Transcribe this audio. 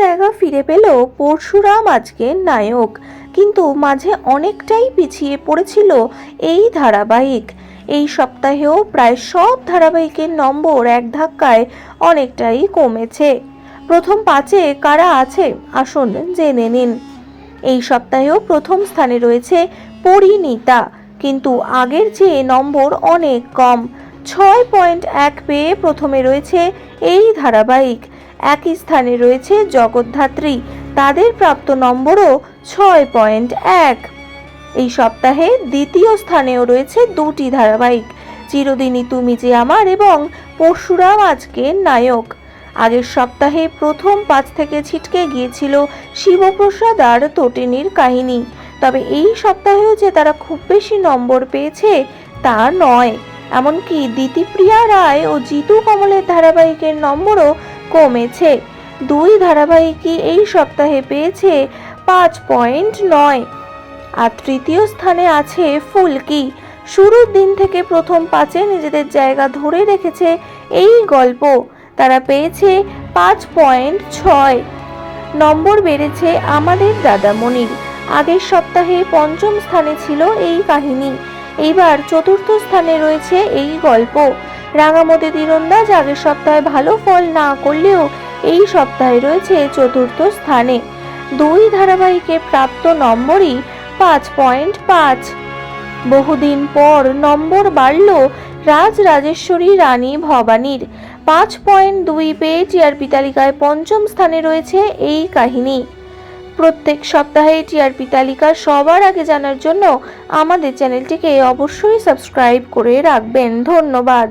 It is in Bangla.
জায়গা ফিরে পেল পরশুরাম আজকের নায়ক, কিন্তু মাঝে অনেকটাই পিছিয়ে পড়েছিল এই ধারাবাহিক। এই সপ্তাহেও প্রায় সব ধারাবাহিকের নম্বর এক ধাক্কায় অনেকটাই কমেছে। প্রথম 5-এ কারা আছে আসুন জেনে নিন। এই সপ্তাহেও প্রথম স্থানে রয়েছে পরিণীতা, কিন্তু আগের চেয়ে নম্বর অনেক কম। 6.1 পেয়ে প্রথমে রয়েছে এই ধারাবাহিক। একই স্থানে রয়েছে জগদ্ধাত্রী, তাদের প্রাপ্ত নম্বরও 6.1। এই সপ্তাহে দ্বিতীয় স্থানেও রয়েছে দুটি ধারাবাহিক, চিরদিনই তুমি যে আমার এবং পরশুরাম আজকের নায়ক। আগের সপ্তাহে প্রথম 5 থেকে ছিটকে গিয়েছিল শিবপ্রসাদ আর তটিনীর কাহিনী, তবে এই সপ্তাহেও যে তারা খুব বেশি নম্বর পেয়েছে তা নয়। এমনকি দিতিপ্রিয়া রায় ও জিতু কমলের ধারাবাহিকের নম্বরও কমেছে। দুই ধারাবাহিকই এই সপ্তাহে পেয়েছে 5.9। আর তৃতীয় স্থানে আছে ফুলকি। শুরুর দিন থেকে প্রথম 5-এ নিজেদের জায়গা ধরে রেখেছে এই গল্প, তারা পেয়েছে 5.6 নম্বর। বেড়েছে আমাদের দাদামণির। আগের সপ্তাহে পঞ্চম স্থানে ছিল এই কাহিনী, এইবার চতুর্থ স্থানে রয়েছে এই গল্প। রাঙামতি তীরন্দাজ আগের সপ্তাহে ভালো ফল না করলেও এই সপ্তাহে রয়েছে চতুর্থ স্থানে। দুই ধারাবাহিকে প্রাপ্ত নম্বরই 5.5। বহুদিন পর নম্বর বাড়ল রাজরাজেশ্বরী রানী ভবানীর। 5.2 পেয়ে টিআরপি তালিকায় পঞ্চম স্থানে রয়েছে এই কাহিনী। প্রত্যেক সপ্তাহে টিআরপি তালিকা সবার আগে জানার জন্য আমাদের চ্যানেলটিকে অবশ্যই সাবস্ক্রাইব করে রাখবেন। ধন্যবাদ।